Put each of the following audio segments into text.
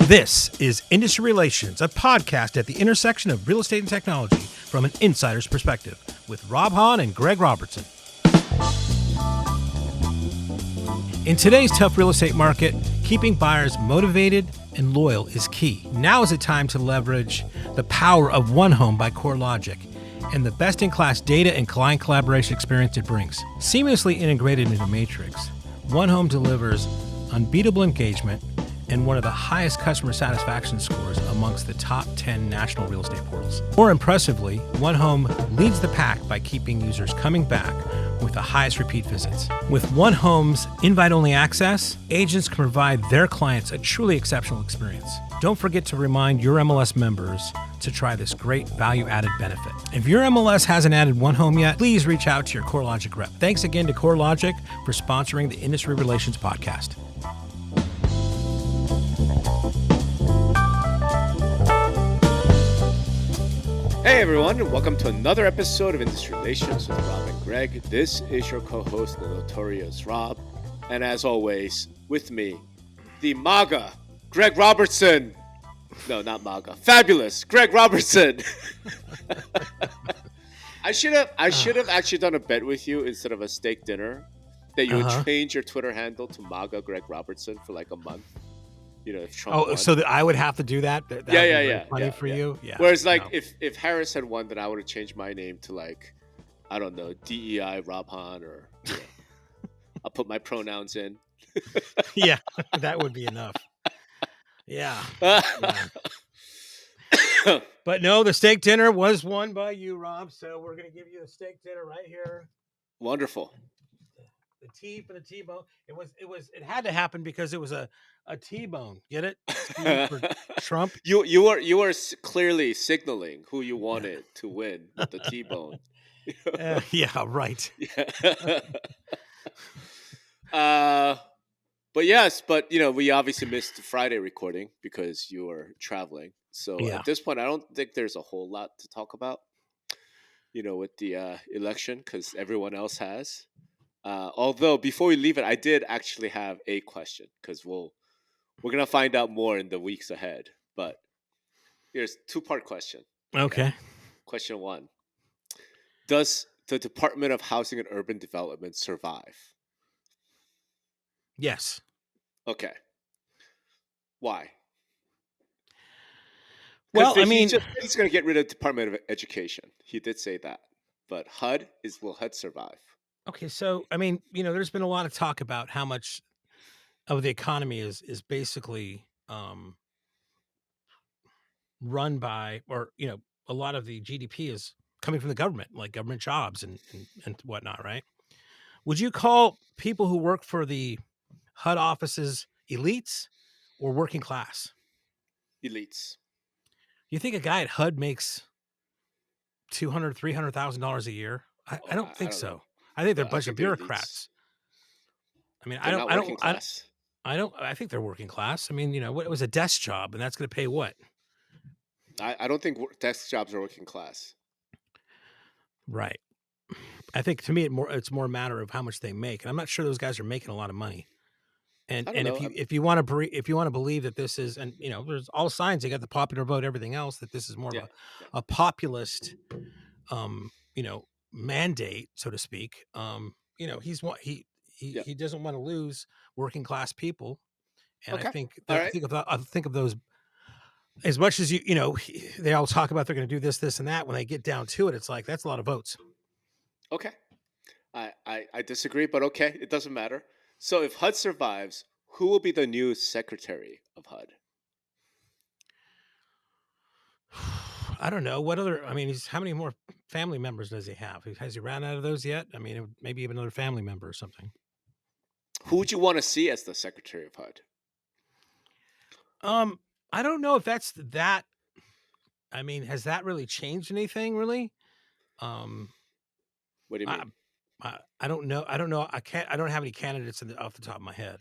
This is Industry Relations, a podcast at the intersection of real estate and technology from an insider's perspective with Rob Hahn and Greg Robertson. In today's tough real estate market, keeping buyers motivated and loyal is key. Now is the time to leverage the power of One Home by CoreLogic and the best-in-class data and client collaboration experience it brings. Seamlessly integrated into Matrix, One Home delivers unbeatable engagement and one of the highest customer satisfaction scores amongst the top 10 national real estate portals. More impressively, One Home leads the pack by keeping users coming back with the highest repeat visits. With One Home's invite-only access, agents can provide their clients a truly exceptional experience. Don't forget to remind your MLS members to try this great value-added benefit. If your MLS hasn't added One Home yet, please reach out to your CoreLogic rep. Thanks again to CoreLogic for sponsoring the Industry Relations podcast. Hey everyone, and welcome to another episode of Industry Relations with Rob and Greg. This is your co-host, the notorious Rob. And as always, with me, the MAGA, Greg Robertson. No, not MAGA. Fabulous, Greg Robertson. I should have actually done a bet with you instead of a steak dinner that you would change your Twitter handle to MAGA Greg Robertson for like a month. You know, if Trump won. So that I would have to do that? That yeah. Funny for you? Yeah. Whereas, like, if Harris had won, then I would have changed my name to, like, I don't know, DEI Rob Hahn, or you know, I'll put my pronouns in. Yeah, that would be enough. Yeah. But no, the steak dinner was won by you, Rob. So we're going to give you a steak dinner right here. Wonderful. The T for the T-bone. It had to happen because it was a T-bone. Get it? T for Trump. You are clearly signaling who you wanted to win with the T-bone. Yeah, right. Yeah. But you know, we obviously missed the Friday recording because you were traveling. So at this point, I don't think there's a whole lot to talk about. You know, with the election, because everyone else has. Although before we leave it, I did actually have a question because we're gonna find out more in the weeks ahead. But here's a 2-part question. Okay. Question 1: does the Department of Housing and Urban Development survive? Yes. Okay. Why? Well, I mean, he's going to get rid of Department of Education. He did say that. But will HUD survive? Okay, so I mean, you know, there's been a lot of talk about how much of the economy is basically run by, or you know, a lot of the GDP is coming from the government, like government jobs and whatnot, right? Would you call people who work for the HUD offices elites or working class? Elites. You think a guy at HUD makes $200,000, $300,000 a year? I don't think so. I think they're a bunch of bureaucrats. I mean, I think they're working class. I mean, you know, it was a desk job, and that's going to pay what? I don't think desk jobs are working class. Right. I think to me, it's more a matter of how much they make, and I'm not sure those guys are making a lot of money. And if you want to believe that this is, and you know, there's all signs, they got the popular vote, everything else, that this is more of a populist, you know, mandate, so to speak. You know, he doesn't want to lose working class people, and I think of those. As much as you know, they all talk about they're going to do this, and that. When they get down to it, it's like that's a lot of votes. Okay, I disagree, but okay, it doesn't matter. So if HUD survives, who will be the new secretary of HUD? I don't know. What other? I mean, how many more family members does he have? Has he ran out of those yet? I mean, maybe even another family member or something. Who would you want to see as the secretary of HUD? I don't know if that's that. I mean, has that really changed anything? Really? What do you mean? I don't know. I don't have any candidates off the top of my head.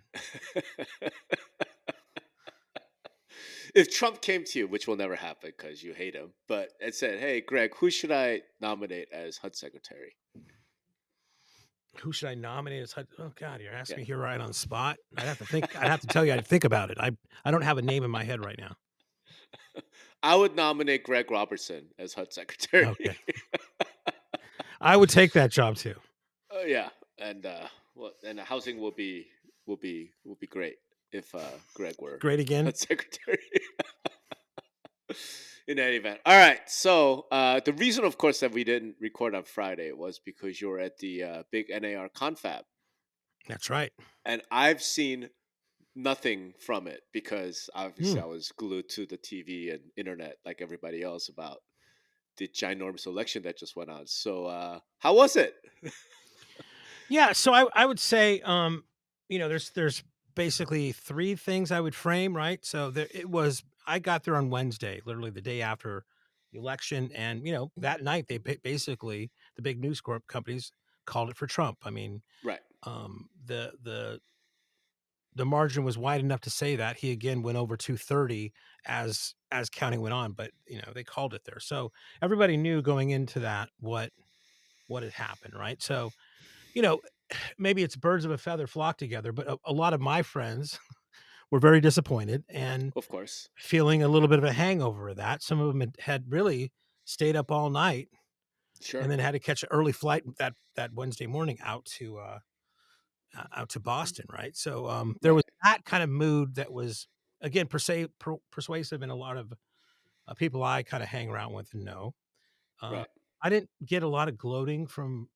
If Trump came to you, which will never happen because you hate him, but it said, "Hey, Greg, who should I nominate as HUD secretary?" Who should I nominate as HUD? Oh God, you're Yeah. asking me here right on the spot. I'd have to think. I'd have to tell you. I'd think about it. I don't have a name in my head right now. I would nominate Greg Robertson as HUD secretary. Okay, I would take that job too. Yeah, and and the housing will be great if Greg were Great again. HUD secretary. In any event, all right. So the reason, of course, that we didn't record on Friday was because you were at the big NAR confab, That's right. and I've seen nothing from it because Hmm. obviously I was glued to the TV and internet like everybody else about the ginormous election that just went on. So how was it? Yeah. So I would say, there's basically three things I would frame. Right. So there it was. I got there on Wednesday, literally the day after the election, and that night basically the big news corp companies called it for Trump. I mean, Right, the margin was wide enough to say that he again went over 230 as counting went on, but they called it there, so everybody knew going into that what had happened, right? So you know maybe it's birds of a feather flock together, but a lot of my friends were very disappointed and of course. feeling a little bit of a hangover of that. Some of them had really stayed up all night and Sure. then had to catch an early flight that Wednesday morning out to Boston, right? So there was Right, that kind of mood that was again persuasive in a lot of people I kind of hang around with and know. Uh, right. I didn't get a lot of gloating from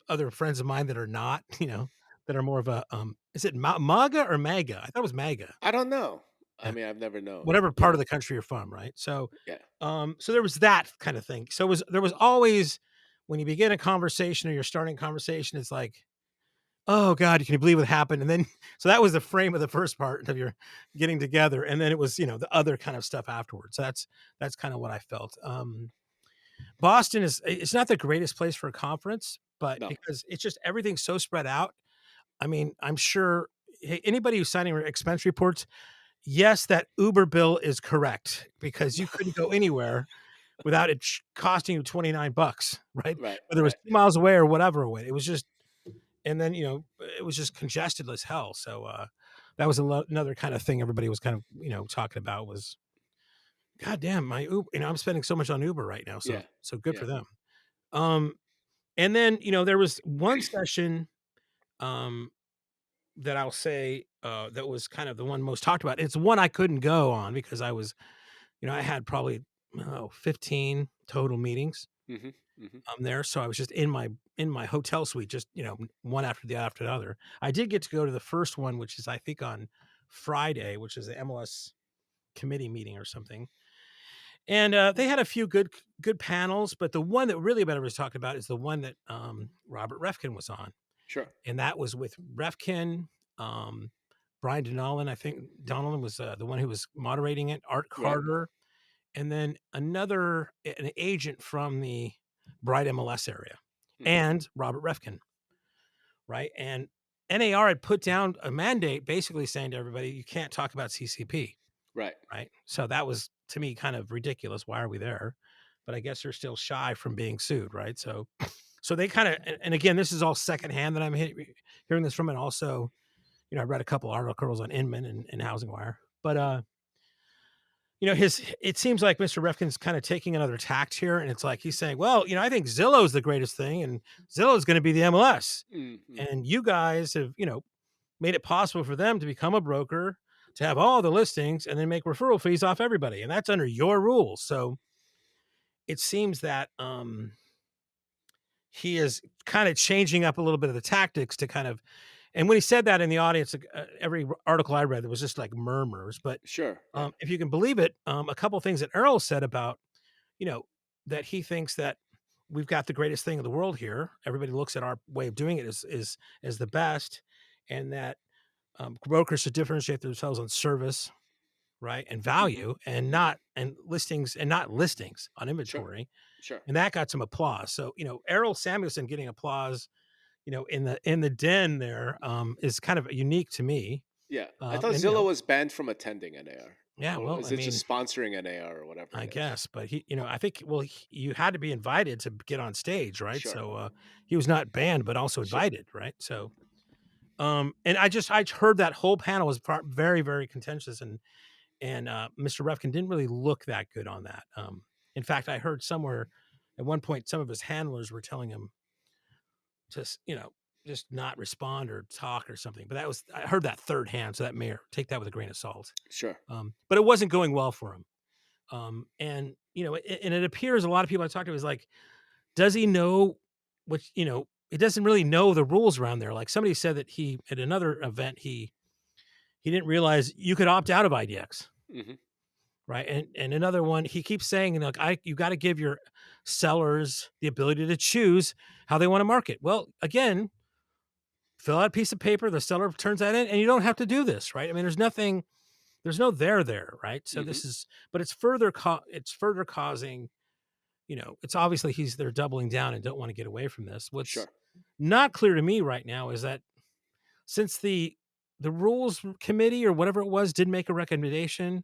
other friends of mine that are not, that are more of a is it MAGA or MAGA? I thought it was MAGA. I don't know. I Yeah. mean, I've never known. Whatever part of the country you're from, right? So, Yeah. so there was that kind of thing. So there was always when you begin a conversation or you're starting a conversation, it's like, oh God, can you believe what happened? And then, so that was the frame of the first part of your getting together. And then it was, the other kind of stuff afterwards. So that's kind of what I felt. Boston it's not the greatest place for a conference, but No. because it's just, everything's so spread out. I mean, I'm sure anybody who's signing expense reports, yes, that Uber bill is correct because you couldn't go anywhere without it costing you $29, right? Right. Whether it was Right. 2 miles away or whatever away. It was just, and then it was just congested as hell. So that was another kind of thing everybody was kind of talking about was, God damn, my Uber. I'm spending so much on Uber right now. So Yeah. good Yeah. for them. Um, and then there was one session um, that I'll say that was kind of the one most talked about. It's one I couldn't go on because I was I had probably 15 total meetings Hmm. Hmm. there. So I was just in my hotel suite, just one after the other. I did get to go to the first one, which is I think on Friday, which is the MLS committee meeting or something. And they had a few good panels, but the one that really everybody was talking about is the one that Robert Refkin was on, Sure. and that was with Refkin, um, Brian Donnellan. I think Donnellan was the one who was moderating it. Art Right. Carter, and then an agent from the Bright MLS area, Hmm. and Robert Refkin, right? And NAR had put down a mandate basically saying to everybody, you can't talk about CCP, Right. right? So that was to me kind of ridiculous. Why are we there? But I guess they're still shy from being sued, right? So they kind of, and again, this is all secondhand that I'm hearing this from, and also, I read a couple articles on Inman and Housing Wire, but it seems like Mr. Refkin's kind of taking another tact here, and it's like he's saying, well, I think Zillow's the greatest thing, and Zillow's going to be the MLS, Hmm. and you guys have made it possible for them to become a broker, to have all the listings, and then make referral fees off everybody, and that's under your rules. So it seems that he is kind of changing up a little bit of the tactics to kind of. And when he said that in the audience, every article I read, there was just like murmurs. But Sure. Yeah. if you can believe it, a couple of things that Earl said about, you know, that he thinks that we've got the greatest thing in the world here. Everybody looks at our way of doing it as the best, and that brokers should differentiate themselves on service, right, and Hmm. value, and Hmm. not listings on Sure. inventory. Sure. And that got some applause. So Errol Samuelson getting applause, in the den there is kind of unique to me. Yeah, I thought And Zillow was banned from attending NAR, yeah, or well, is I it mean, just sponsoring NAR or whatever I it is? guess, but I think, well, you had to be invited to get on stage, right? Sure, So he was not banned, but also sure, invited, right? So, and I heard that whole panel was very, very contentious, and Mr. Refkin didn't really look that good on that. In fact, I heard somewhere at one point some of his handlers were telling him to, just not respond or talk or something. But I heard that third hand, so that may take that with a grain of salt. sure. But it wasn't going well for him. And and it appears a lot of people I talked to is like, does he know what he doesn't really know the rules around there. Like somebody said that he at another event he didn't realize you could opt out of IDX. Hmm. Right. And another one, he keeps saying, like, you got to give your sellers the ability to choose how they want to market. Well, again, fill out a piece of paper, the seller turns that in, and you don't have to do this, right? I mean, there's no there, right? So Hmm. this is, but it's further causing, it's obviously they're doubling down and don't want to get away from this. What's Sure. not clear to me right now is that since the rules committee or whatever it was did make a recommendation,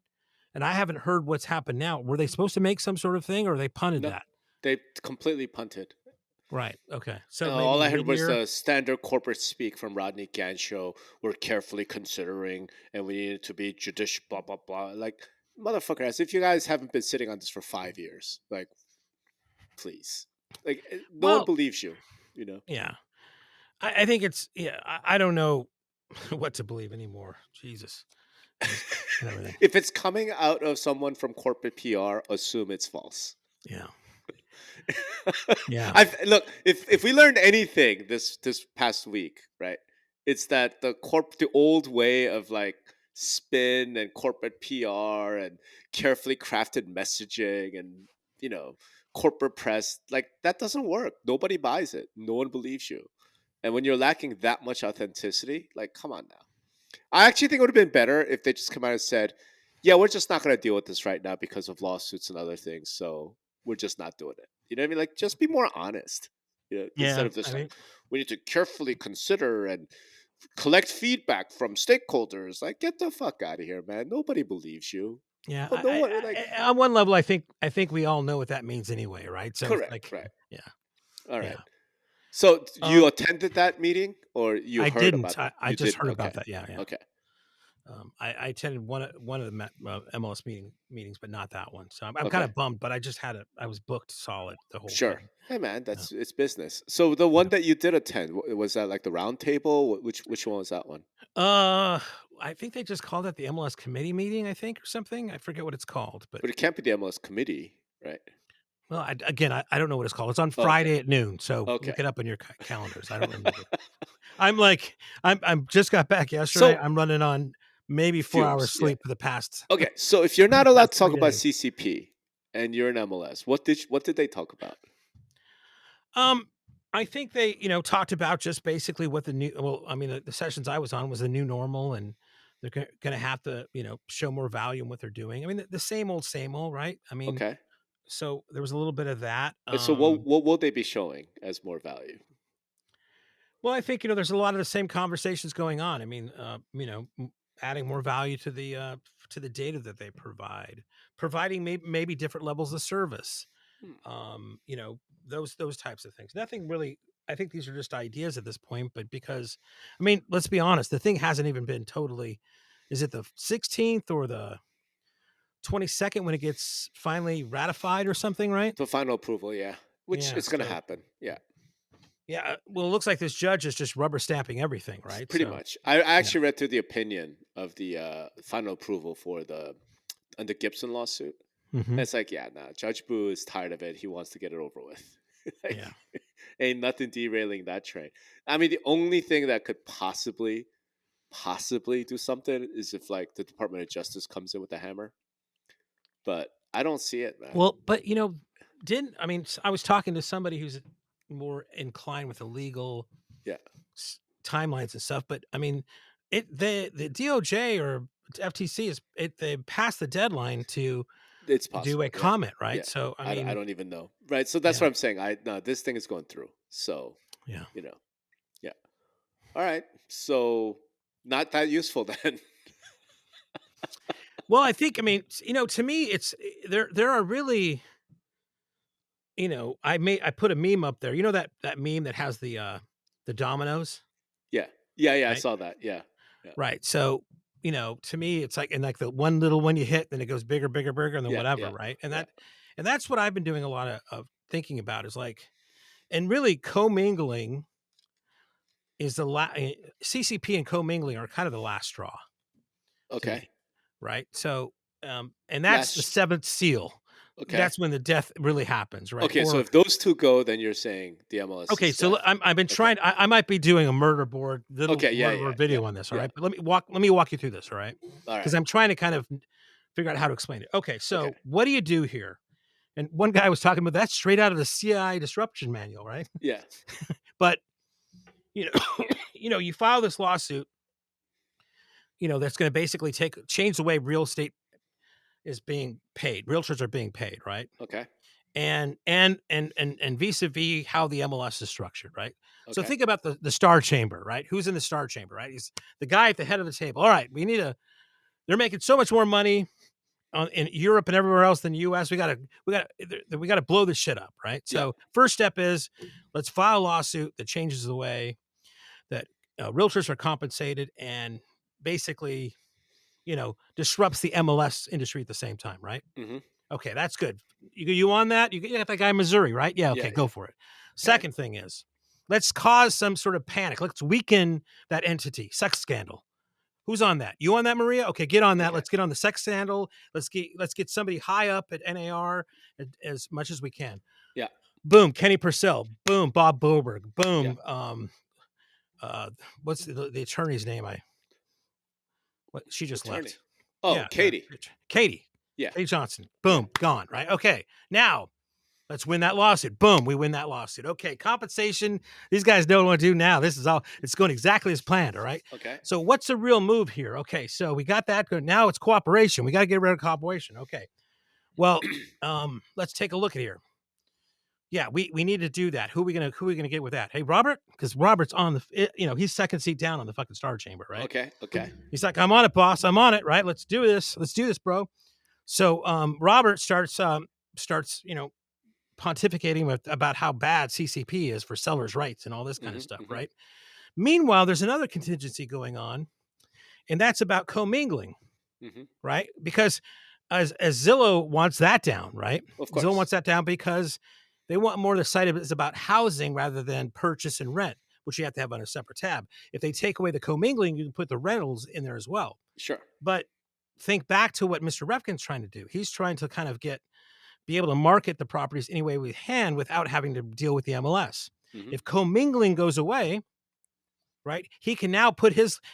and I haven't heard what's happened now. Were they supposed to make some sort of thing, or they punted No, that? they completely punted. Right. Okay. So All maybe I heard was mid-year. the standard corporate speak from Rodney Ganshow. We're carefully considering, and we need it to be judicious. Blah blah blah. Like motherfucker, as if you guys haven't been sitting on this for 5 years. Like, please, like no one Well, believes you. You know. yeah. I think it's I don't know what to believe anymore. Jesus, and everything. If it's coming out of someone from corporate PR, assume it's false. Yeah. Yeah. Look, if we learned anything this past week, right? It's that the old way of like spin and corporate PR and carefully crafted messaging and corporate press, like that doesn't work. Nobody buys it. No one believes you. And when you're lacking that much authenticity, like come on now. I actually think it would have been better if they just come out and said, "Yeah, we're just not going to deal with this right now because of lawsuits and other things. So we're just not doing it." You know what I mean? Like, just be more honest. Instead Yeah. of just I like, mean, we need to carefully consider and collect feedback from stakeholders. Like, get the fuck out of here, man. Nobody beliees you. yeah. But no one like. On one level, I think we all know what that means anyway, right? So it's Correct. like, Right. yeah, All yeah. right. So you Um, attended that meeting, or you I heard didn't. about? I You just didn't. heard Okay. about that. Yeah, yeah. Okay. I attended one of the MLS meetings, but not that one. So I'm kind Okay. of bummed. But I was booked solid the whole Sure. thing. Hey man, Yeah, it's business. So the one yeah. that you did attend, was that like the round table? Which one was that one? Uh, I think they just called it the MLS committee meeting. I think or something. I forget what it's called. But But it can't be the MLS committee, right? well, again, I don't know what it's called. It's on Okay. Friday at noon. So look Okay. it up in your calendars. I don't remember. I'm like I'm just got back yesterday. So I'm running on maybe 4 hours fumes, yeah. sleep for the past Okay. So if you're for the not allowed past to talk three about days. CCP and you're in MLS, what did they talk about? Um, I think they, talked about just basically what I mean, the sessions I was on was the new normal, and they're going to have to, show more value in what they're doing. I mean, the same old, right? I mean, Okay. so there was a little bit of that. So what will they be showing as more value? Well, I think, there's a lot of the same conversations going on. I mean, adding more value to the data that they provide, providing maybe different levels of service. Hmm. Those types of things. Nothing really. I think these are just ideas at this point, but because, I mean, let's be honest, the thing hasn't even been totally. Is it the 16th or the 22nd when it gets finally ratified or something, right? The final approval, yeah. Which Yeah. it's gonna So happen. Yeah. yeah, well, it looks like this judge is just rubber stamping everything, right? Pretty So much. I yeah, actually read through the opinion of the final approval for the Gibson lawsuit. hmm, And it's like, yeah, nah, Judge Boo is tired of it. He wants to get it over with. Like, yeah. ain't nothing derailing that train. I mean, the only thing that could possibly do something is if like the Department of Justice comes in with a hammer. But I don't see it, man. Well, but didn't I mean? I was talking to somebody who's more inclined with the legal Yeah, timelines and stuff. But I mean, the DOJ or FTC they passed the deadline to it's do a possible. Yeah, comment, right? yeah. So I I mean, don't even know. Right. So that's yeah, what I'm saying. No, this thing is going through. So yeah. you know, yeah. All right. So not that useful then. Well, I think, I mean, to me, it's there are really, I put a meme up there. You know that meme that has the dominoes, Yeah. I right? saw that. Yeah. Right. So, to me, it's like, and like the one little one you hit, then it goes bigger, bigger, bigger, and then whatever, right? And Yeah. that's what I've been doing a lot of thinking about is like, and really commingling is CCP and commingling are kind of the last straw to Okay. me, right? So, and that's the Last. seventh seal. Okay. That's when the death really happens, right? Okay. So if those two go, then you're saying the MLS Okay, is so death. I've been Okay. trying. I might be doing a murder board, little Okay. murder board Yeah. video on this. All Yeah. right, but let me walk you through this. All right, All because right. I'm trying to kind of figure out how to explain it. Okay, Okay. so what do you do here? And one guy was talking about that's straight out of the CIA disruption manual, right? Yeah. But you know, you file this lawsuit, that's going to basically change the way real estate is being paid. Realtors are being paid, right? Okay. And vis-a-vis how the MLS is structured, right? So Okay. think about the star chamber, right? Who's in the star chamber, right? He's the guy at the head of the table. All right, they're making so much more money in Europe and everywhere else than the US. We gotta blow this shit up, right? Yeah. So first step is let's file a lawsuit that changes the way that realtors are compensated and basically, disrupts the MLS industry at the same time, right? Mm-hmm. Okay, that's good. You on that? You got that guy in Missouri, right? Yeah, okay, go for it. Okay. Second thing is, let's cause some sort of panic. Let's weaken that entity. Sex scandal. Who's on that? You on that, Maria? Okay, get on that. Okay. Let's get on the sex scandal. Let's get somebody high up at NAR as much as we can. Yeah. Boom, Kenny Purcell. Boom, Bob Boberg. Boom. What's the attorney's name? She just Attorney. left. Oh, Yeah, Katie. Katie. Yeah. Katie Johnson. Boom, gone, right? Okay. Now, let's win that lawsuit. Boom, we win that lawsuit. Okay, compensation. These guys know what to do now. It's going exactly as planned, all right? Okay. So what's the real move here? Okay, so we got that good. Now it's cooperation. We got to get rid of cooperation. Okay. Well, let's take a look at here. Yeah, we need to do that. Who are we gonna get with that? Hey, Robert, because Robert's on he's second seat down on the fucking star chamber, right? Okay. He's like, I'm on it, boss. I'm on it, right? Let's do this, bro. So Robert starts pontificating about how bad CCP is for sellers' rights and all this kind of stuff, right? Meanwhile, there's another contingency going on, and that's about commingling, right? Because as Zillow wants that down, right? Of course. Zillow wants that down because they want more of the site of it is about housing rather than purchase and rent, which you have to have on a separate tab. If they take away the commingling, you can put the rentals in there as well. Sure. But think back to what Mr. Refkin's trying to do. He's trying to kind of be able to market the properties any way we can without having to deal with the MLS. If commingling goes away, right, he can now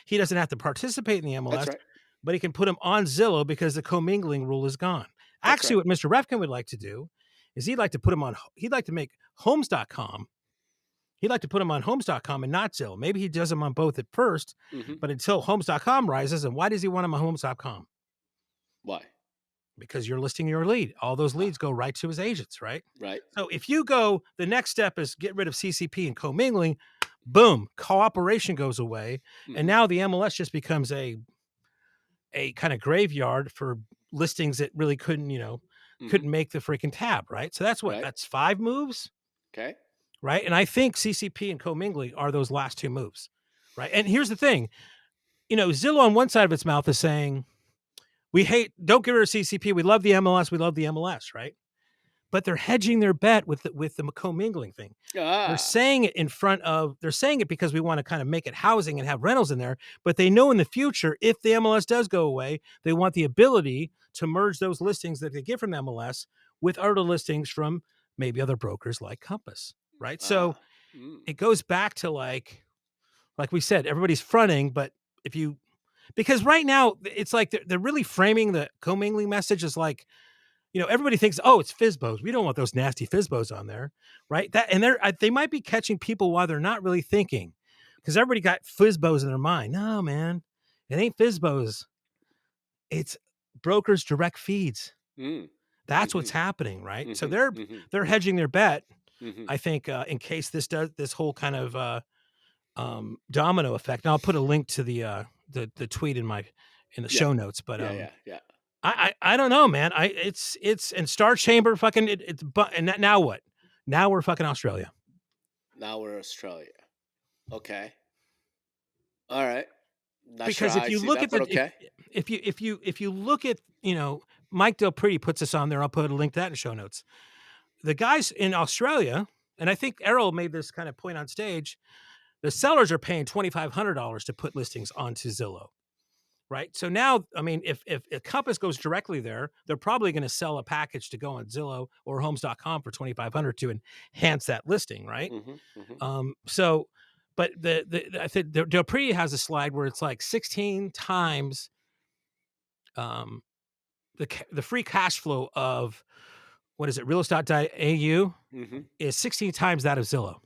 he doesn't have to participate in the MLS, That's right. but he can put them on Zillow because the commingling rule is gone. That's Actually, right. what Mr. Refkin would like to do is he'd like to make homes.com. He'd like to put them on homes.com and not Zillow. Maybe he does them on both at first, but until homes.com rises. And why does he want them on homes.com? Why? Because you're listing your lead. All those leads go right to his agents, right? Right. So if you go, the next step is get rid of CCP and commingling. Boom, cooperation goes away. And now the MLS just becomes a kind of graveyard for listings that really couldn't make the freaking tab, right? So that's that's 5 moves. Okay. Right. And I think CCP and commingling are those last 2 moves. Right. And here's the thing, Zillow on one side of its mouth is saying, don't get rid of CCP. We love the MLS. Right. But they're hedging their bet with the commingling thing. They're saying it because we want to kind of make it housing and have rentals in there. But they know in the future, if the MLS does go away, they want the ability to merge those listings that they get from the MLS with other listings from maybe other brokers like Compass. Right. So it goes back to like we said, everybody's fronting, but because right now it's like they're really framing the commingling message as like, everybody thinks, oh, it's FSBOs. We don't want those nasty FSBOs on there, right? They might be catching people while they're not really thinking, because everybody got FSBOs in their mind. No, man, it ain't FSBOs. It's brokers' direct feeds. That's what's happening, right? So they're hedging their bet. I think in case this whole kind of domino effect. And I'll put a link to the the tweet in the show notes, but yeah. I don't know, man. It's and Star Chamber fucking and now what? Now we're fucking Australia. Now we're Australia. Okay. All right. Not because sure if you look at the okay. if you look at Mike Del Prete puts this on there. I'll put a link to that in the show notes. The guys in Australia, and I think Errol made this kind of point on stage. The sellers are paying $2,500 to put listings onto Zillow, right? So now, I mean, if Compass goes directly there, they're probably going to sell a package to go on Zillow or Homes.com for $2,500 to enhance that listing, right? So, but I think Del Prete has a slide where it's like 16 times the free cash flow of what is it, realestate.au is 16 times that of Zillow.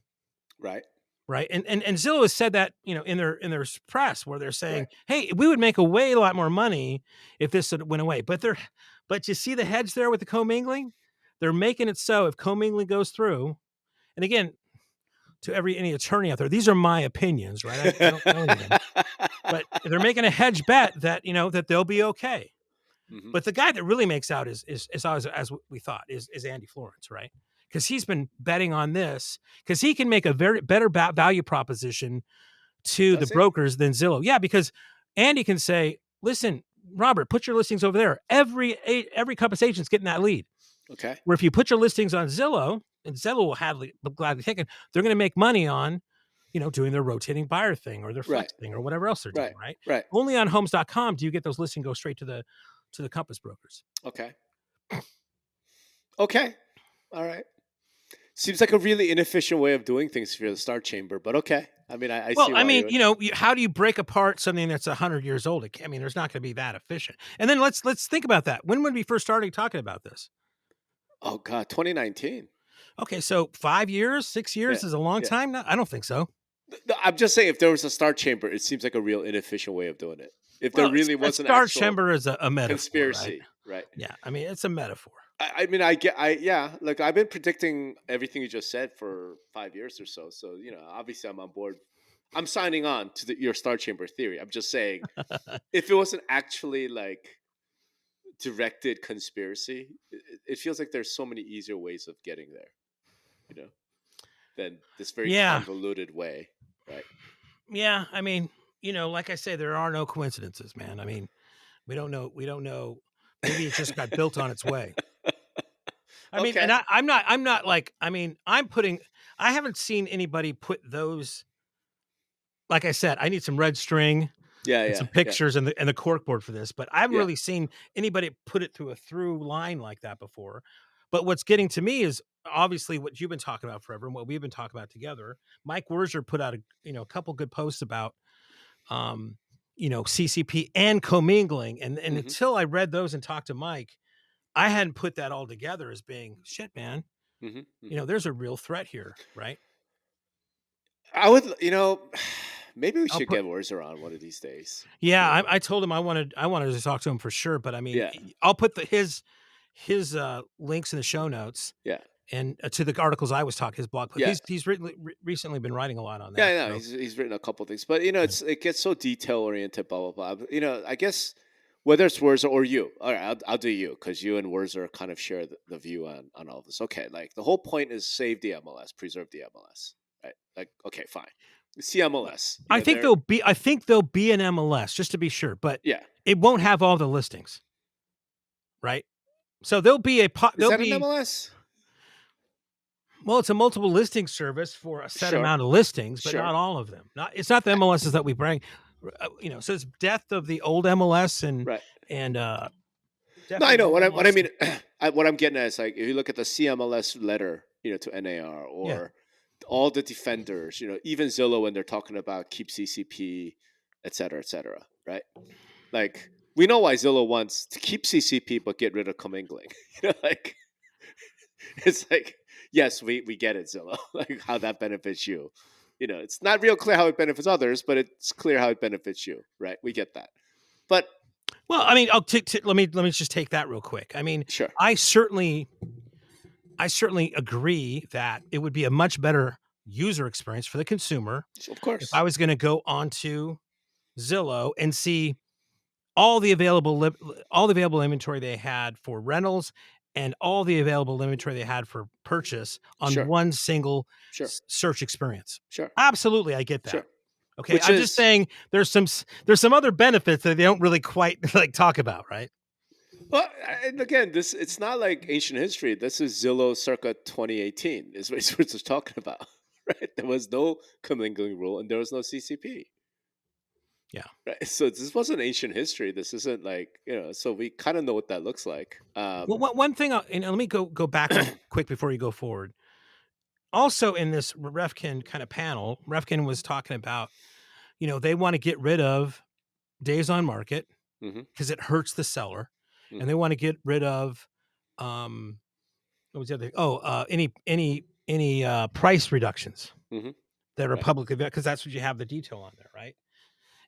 Right. And Zillow has said that, in their press where they're saying, hey, we would make a lot more money if this went away. But you see the hedge there with the co-mingling? They're making it so if co-mingling goes through, and again, to any attorney out there, these are my opinions, right? I don't know anything. But they're making a hedge bet that, that they'll be okay. But the guy that really makes out is as we thought, is Andy Florence, right? Because he's been betting on this because he can make a very better value proposition to the brokers than Zillow. Yeah, because Andy can say, listen, Robert, put your listings over there. Every Compass agent's getting that lead. Okay. Where if you put your listings on Zillow, and Zillow will gladly take it, they're going to make money on, doing their rotating buyer thing or their flex thing or whatever else they're doing, right? Right. Only on Homes.com do you get those listings go straight to the Compass brokers. Okay. All right. Seems like a really inefficient way of doing things for the Star Chamber, but okay. I mean, I see. I mean, how do you break apart something that's 100 years old? I mean, there's not going to be that efficient. And then let's think about that. When would we first started talking about this? Oh God, 2019. Okay, so 5 years, 6 years is a long time now. I don't think so. I'm just saying, if there was a Star Chamber, it seems like a real inefficient way of doing it. If there really wasn't a Star Chamber is a metaphor, conspiracy, right? Yeah, I mean, it's a metaphor. I mean, like I've been predicting everything you just said for 5 years or so. So, obviously I'm on board. I'm signing on to your Star Chamber theory. I'm just saying, if it wasn't actually like directed conspiracy, it feels like there's so many easier ways of getting there, than this very convoluted way, right? Yeah, I mean, like I say, there are no coincidences, man. I mean, we don't know. Maybe it just got built on its way. I mean, and I'm not like, I mean, I haven't seen anybody put those, like I said, I need some red string and some pictures and the cork board for this, but I haven't really seen anybody put it through a through line like that before. But what's getting to me is obviously what you've been talking about forever and what we've been talking about together. Mike Werzer put out a couple good posts about, CCP and co-mingling. And until I read those and talked to Mike, I hadn't put that all together as being shit, man. There's a real threat here, right? I would, maybe we should get Werzer on one of these days. Yeah, I told him I wanted to talk to him for sure, but I mean, I'll put his links in the show notes. Yeah. And to the articles I was talking, his blog. Yeah. He's recently been writing a lot on that. Yeah, no, he's written a couple of things, but it gets so detail oriented, blah blah blah. I guess whether it's Werzer or you, all right, I'll do you because you and Werzer kind of share the view on all of this. Okay, like the whole point is save the MLS, preserve the MLS, right? Like, okay, fine, CMLS. I think there'll be an MLS just to be sure, but it won't have all the listings, right? So there'll be an MLS? Well, it's a multiple listing service for a set amount of listings, but not all of them. It's not the MLSs that we bring. So it's death of the old MLS and no, I know what I mean. What I'm getting at is like if you look at the CMLS letter, to NAR or all the defenders, even Zillow when they're talking about keep CCP, et cetera, right? Like we know why Zillow wants to keep CCP but get rid of commingling. Like it's like. Yes, we get it, Zillow, like how that benefits you. It's not real clear how it benefits others, but it's clear how it benefits you, right? We get that. But well, I mean, let me just take that real quick. I mean, sure. I certainly agree that it would be a much better user experience for the consumer. Of course. If I was going to go onto Zillow and see all the available inventory they had for rentals and all the available inventory they had for purchase on Sure. one single Sure. search experience. Sure. Absolutely, I get that. Sure. Okay, Which I'm just is, saying there's some other benefits that they don't really quite like talk about, right? well, and again, it's not like ancient history. This is Zillow circa 2018 is what it's talking about, right? There was no commingling rule and there was no CCP. Yeah. Right. So this wasn't ancient history. This isn't like, so we kind of know what that looks like. Well, one thing, and let me go back real quick before you go forward. Also, in this Refkin kind of panel, Refkin was talking about, they want to get rid of days on market hmm because it hurts the seller, and hmm they want to get rid of, what was the other? Any price reductions hmm that are Right. publicly because that's what you have the detail on there, right?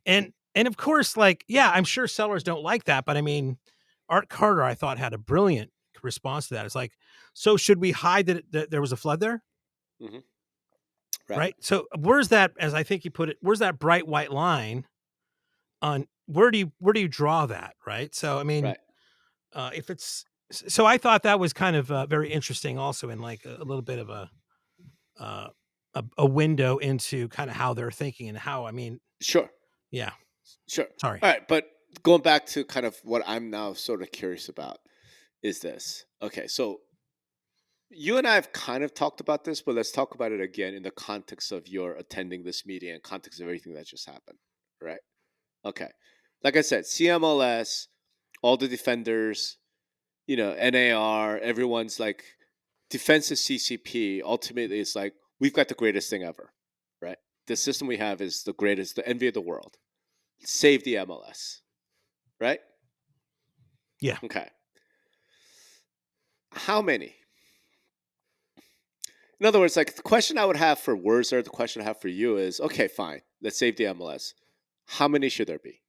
And of course, like, yeah, I'm sure sellers don't like that, but I mean, Art Carter, I thought, had a brilliant response to that. It's like, so should we hide that there was a flood there? hmm Right. Right. So where's that, as I think you put it, where's that bright white line on where do you draw that? Right. So, I mean, Right. if it's, so I thought that was kind of very interesting also in like a little bit of uh, a window into kind of how they're thinking and how, I mean, Sure. yeah, Sure. sorry. All right. But going back to kind of what I'm now sort of curious about is this. Okay. So you and I have kind of talked about this, but let's talk about it again in the context of your attending this meeting and context of everything that just happened. Right. Okay. Like I said, CMLS, all the defenders, NAR, everyone's like defensive CCP. Ultimately, it's like, we've got the greatest thing ever, right? The system we have is the greatest, the envy of the world. Save the MLS, right? Yeah. Okay. How many? In other words, like the question I would have for Wurzer, the question I have for you is, okay, fine, let's save the MLS. How many should there be?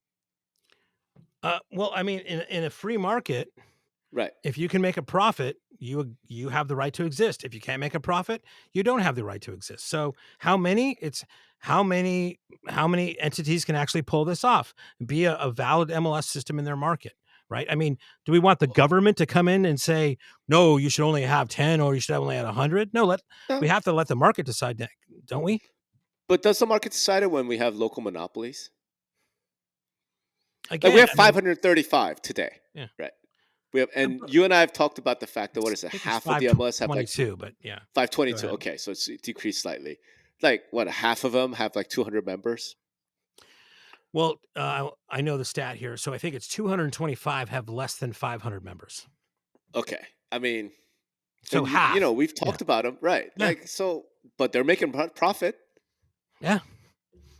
Well, I mean, in a free market, Right. if you can make a profit, you have the right to exist. If you can't make a profit, you don't have the right to exist. So how many? It's how many entities can actually pull this off? Be a valid MLS system in their market, right? I mean, do we want the government to come in and say, no, you should only have 10 or you should only have 100? No, No. we have to let the market decide that, don't we? But does the market decide it when we have local monopolies? Like we Again, have I mean, 535 today, yeah. right? We have, and you and I have talked about the fact that what is I it? think it's Half of the MLS have like 522, but yeah. Go 522. ahead. Okay, so it's decreased slightly. Like what? Half of them have like 200 members. Well, I know the stat here. So I think it's 225 have less than 500 members. Okay, I mean, So and you half. know we've Yeah. talked about them, right? Yeah. Like so, but they're making profit. Yeah.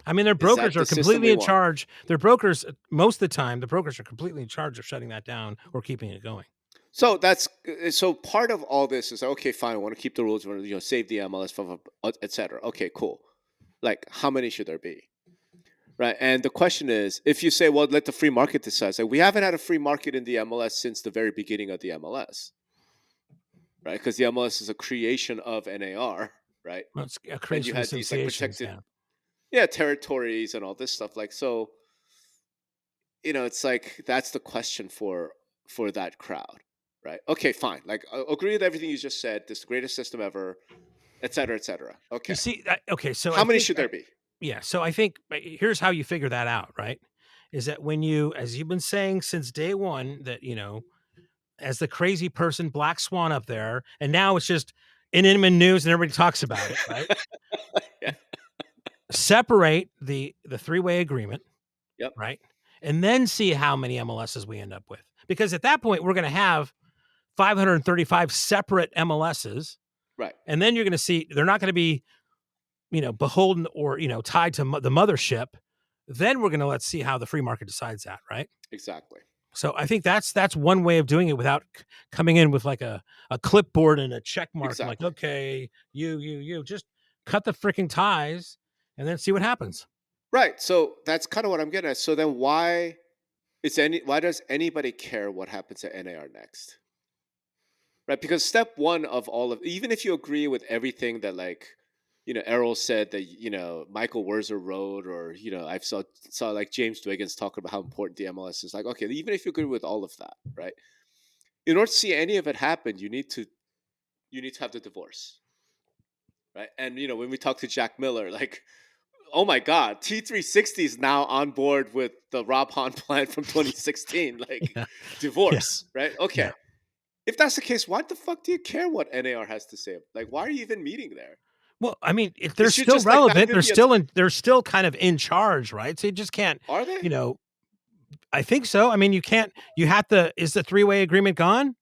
I mean, their Is brokers that are the system completely we in want? charge. Their brokers, most of the time, the brokers are completely in charge of shutting that down or keeping it going. So that's so part of all this is okay. Fine, I want to keep the rules. Want to save the MLS from etc. Okay, cool. Like how many should there be? Right. And the question is, if you say, well, let the free market decide, like we haven't had a free market in the MLS since the very beginning of the MLS, right? Because the MLS is a creation of NAR, right? Well, it's a And you creation of had these like associations. protected, Yeah. territories and all this stuff. Like, so, it's like that's the question for that crowd, right? Okay, fine. Like, I agree with everything you just said. This is the greatest system ever, et cetera, et cetera. You Okay. see, okay. So How I many think, should there be? yeah. So I think here's how you figure that out, right? Is that when you, as you've been saying since day one, that, as the crazy person, Black Swan up there, and now it's just in Inman News and everybody talks about it, right? Yeah. Separate the three-way agreement, Yep. right? And then see how many MLSs we end up with. Because at that point, we're going to have 535 separate MLSs. Right. And then you're going to see they're not going to be, beholden or, tied to the mothership. Then we're going to let's see how the free market decides that, right? Exactly. So I think that's one way of doing it without coming in with like a clipboard and a check mark. Like, Exactly. okay, you just cut the freaking ties and then see what happens. Right. So that's kind of what I'm getting at. So then why does anybody care what happens at NAR next? Right? Because step one of all of, even if you agree with everything that like Errol said that, Michael Werzer wrote, or, I saw like James Dwiggins talking about how important the MLS is. Like, okay, even if you agree with all of that, right? In order to see any of it happen, you need to have the divorce, right? And, when we talk to Jack Miller, like, oh my God, T360 is now on board with the Rob Hahn plan from 2016, like Yeah. Yeah. divorce, right? Yeah. Okay. If that's the case, why the fuck do you care what NAR has to say? Like, why are you even meeting there? Well, I mean, if It they're should still just like not relevant, even be a. they're still kind of in charge, right? So you just can't, Are they? I think so. I mean, is the three-way agreement gone?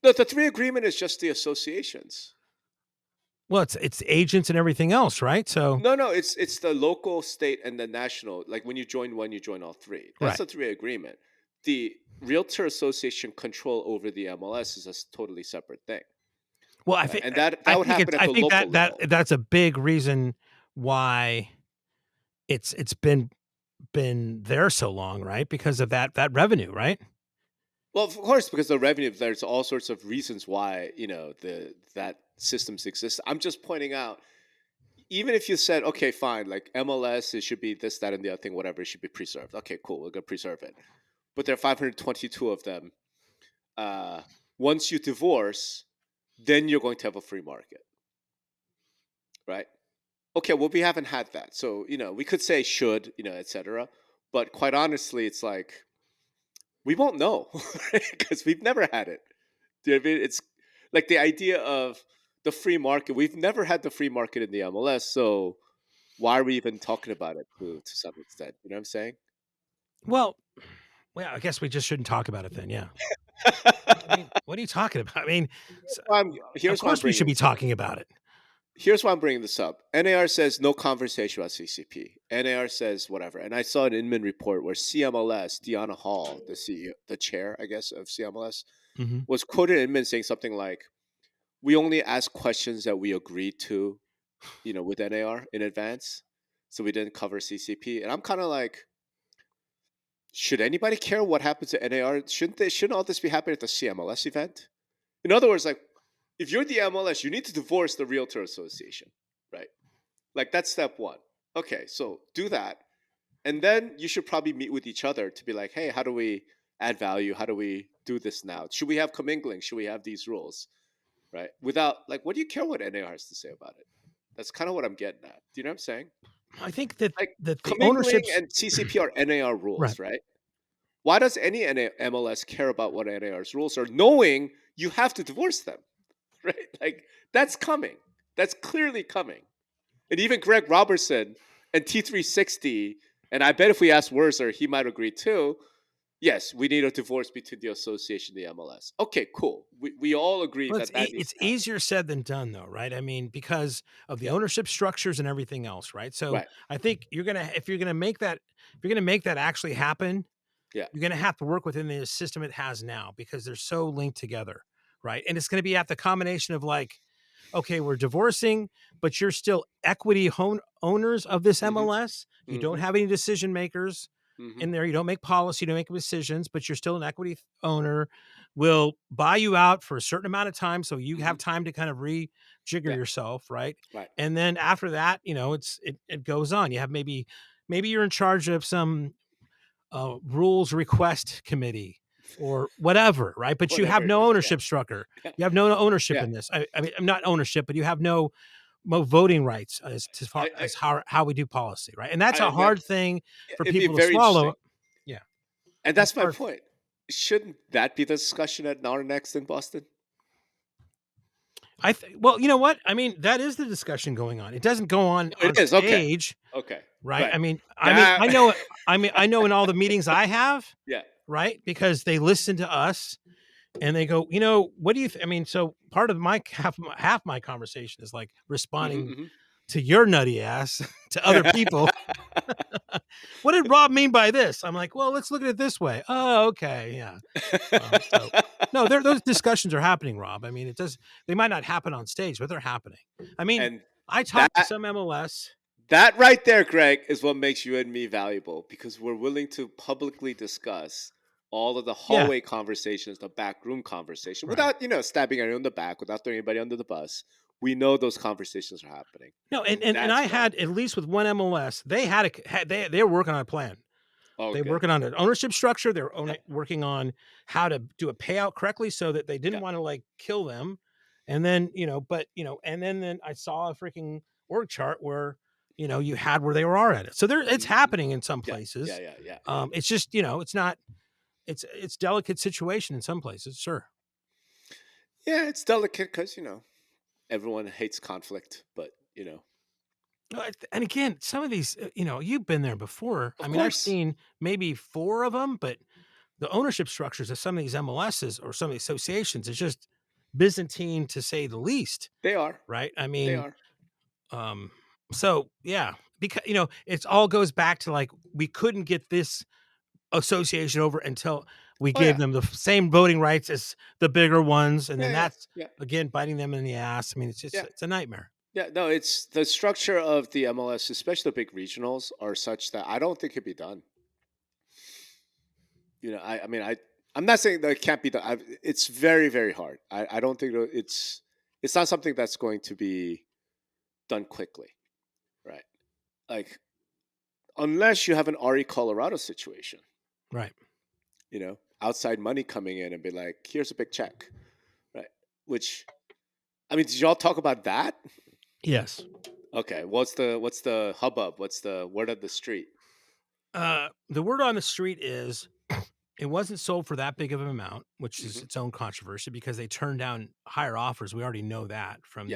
No, the three agreement is just the associations. Well, it's agents and everything else, right? So No, it's the local, state, and the national. Like when you join one, you join all three. That's right. the three agreement. The Realtor Association control over the MLS is a totally separate thing. Well, Right? And that would happen at I the think local level. that's a big reason why it's been there so long, right? Because of that revenue, right? Well, of course, because the revenue, there's all sorts of reasons why that systems exist. I'm just pointing out, even if you said, okay, fine, like MLS, it should be this, that, and the other thing, whatever, it should be preserved. Okay, cool, we're gonna preserve it. But there are 522 of them. Once you divorce, then you're going to have a free market, right? Okay, well, we haven't had that, so we could say should, etc. But quite honestly, it's like we won't know because we've never had it. Do you know what I mean? It's like the idea of the free market. We've never had the free market in the MLS, so why are we even talking about it to some extent? You know what I'm saying? Well, I guess we just shouldn't talk about it then. Yeah. I mean, what are you talking about? I mean, of Here's why I'm course we should bringing be this up. talking about it. Here's why I'm bringing this up. NAR says no conversation about CCP. NAR says whatever. And I saw an Inman report where CMLS, Deanna Hall, the CEO, the chair, I guess, of CMLS, Mm-hmm. was quoted in Inman saying something like, "We only ask questions that we agreed to, with NAR in advance, so we didn't cover CCP." And I'm kind of like, should anybody care what happens to NAR? Shouldn't all this be happening at the CMLS event? In other words, like, if you're the MLS, you need to divorce the Realtor Association, right? Like that's step one. Okay, so do that. And then you should probably meet with each other to be like, hey, how do we add value? How do we do this now? Should we have commingling? Should we have these rules? Right? Without, like, what do you care what NAR has to say about it? That's kind of what I'm getting at. Do you know what I'm saying? I think that Like, the commingling ownerships, and CCP are NAR right? rules, right? Why does any MLS care about what NAR's rules are, knowing you have to divorce them? Right? Like, that's coming. That's clearly coming. And even Greg Robertson and T360, and I bet if we asked Werzer, he might agree too. Yes, we need a divorce between the association and the MLS. Okay, cool. We all agree Well, that that needs it's to happen. easier said than done, though, right? I mean, because of the Yeah, ownership structures and everything else, right? So right. I think if you're gonna make that actually happen, Yeah. you're gonna have to work within the system it has now because they're so linked together, right? And it's gonna be at the combination of like, okay, we're divorcing, but you're still equity owners of this Mm-hmm. MLS. You don't Mm-hmm. have any decision makers Mm-hmm. in there. You don't make policy, you don't make decisions, but you're still an equity owner. We'll buy you out for a certain amount of time so you Mm-hmm. have time to kind of rejigger Yeah. yourself, right? Right. And then after that, it goes on. You have maybe you're in charge of some rules request committee or whatever, right? But you Whatever have it no is. ownership structure. Yeah. You have no ownership Yeah. in this. I mean, not ownership, but you have no voting rights as to far I, as how we do policy, right? And that's a hard that's thing for it'd be people to very swallow. interesting. Yeah, And that's that's my hard. point. Shouldn't that be the discussion at NAR next in Boston? Well, you know what? I mean, that is the discussion going on. It doesn't go on It is. Okay. stage, Okay. right? Right. I That. know. I know in all the meetings I have, Yeah. right? Because they listen to us and they go, what do you? I mean, so part of my half my conversation is like responding Mm-hmm, to your nutty ass to other people. mm-hmm. What did Rob mean by this? I'm like, well, let's look at it this way. Oh, okay, yeah. So no, those discussions are happening, Rob. I mean, they might not happen on stage, but they're happening. I mean, And I that talked to some MLS. that right there, Greg, is what makes you and me valuable, because we're willing to publicly discuss all of the Yeah, hallway conversations, the backroom conversation, right. without stabbing anyone in the back, without throwing anybody under the bus. we know those conversations are happening. No, and I had, at least with one MLS, they were working on a plan. They were working on an ownership structure. They were working on how to do a payout correctly so that they didn't want to like kill them. And then, and then I saw a freaking org chart where, you had where they are at it. So it's happening in some places. Yeah. It's just, it's not, it's delicate situation in some places. Sure. Yeah, it's delicate because, everyone hates conflict, but, And again, some of these, you've been there before. Of I mean, course. I've seen maybe 4 of them, but the ownership structures of some of these MLSs or some of the associations is just Byzantine, to say the least. They are. Right. I mean, They are. So yeah, because, it all goes back to like, we couldn't get this association over until we gave them the same voting rights as the bigger ones. And then that's again, biting them in the ass. I mean, it's just, it's a nightmare. Yeah, no, it's the structure of the MLS, especially the big regionals, are such that I don't think it could be done. I'm not saying that it can't be done. It's very, very hard. I don't think it's not something that's going to be done quickly, right? Like, unless you have an RE Colorado situation, right? Outside money coming in and be like, here's a big check, right? Which, I mean, did y'all talk about that? Yes. Okay. What's the hubbub? What's the word of the street? The word on the street is it wasn't sold for that big of an amount, which is its own controversy because they turned down higher offers. We already know that from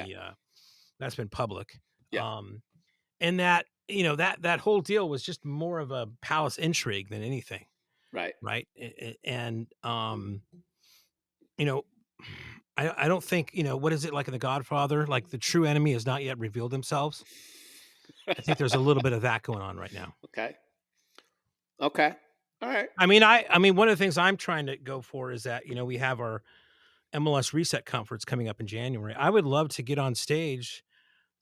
that's been public. Yeah. And that, that whole deal was just more of a palace intrigue than anything. Right. Right. And, I don't think, what is it like in The Godfather? Like the true enemy has not yet revealed themselves. I think there's a little bit of that going on right now. Okay. All right. I mean, one of the things I'm trying to go for is that, we have our MLS Reset Conference coming up in January. I would love to get on stage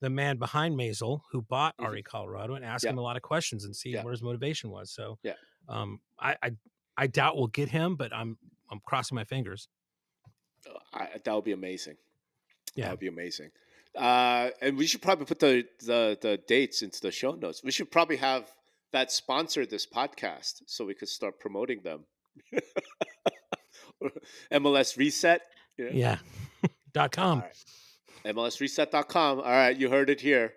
the man behind Maisel who bought RE Colorado and ask him a lot of questions and see where his motivation was. So, I doubt we'll get him, but I'm crossing my fingers. That would be amazing. Yeah, that would be amazing. And we should probably put the dates into the show notes. We should probably have that sponsor this podcast so we could start promoting them. MLS Reset. Yeah. .com. All right. MLSreset.com. All right. You heard it here.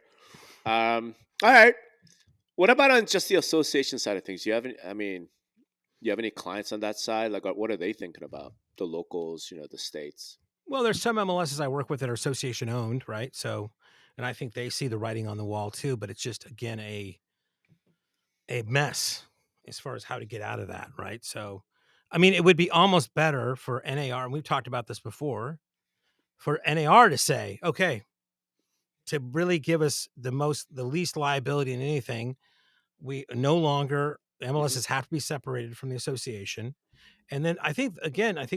All right. What about on just the association side of things? Do you have any clients on that side? Like, what are they thinking about? The locals, the states? Well, there's some MLSs I work with that are association owned, right? So, and I think they see the writing on the wall too, but it's just, again, a mess as far as how to get out of that, right? So, I mean, it would be almost better for NAR, and we've talked about this before, for NAR to say, okay, to really give us the least liability in anything, we no longer, MLSs have to be separated from the association. And then I think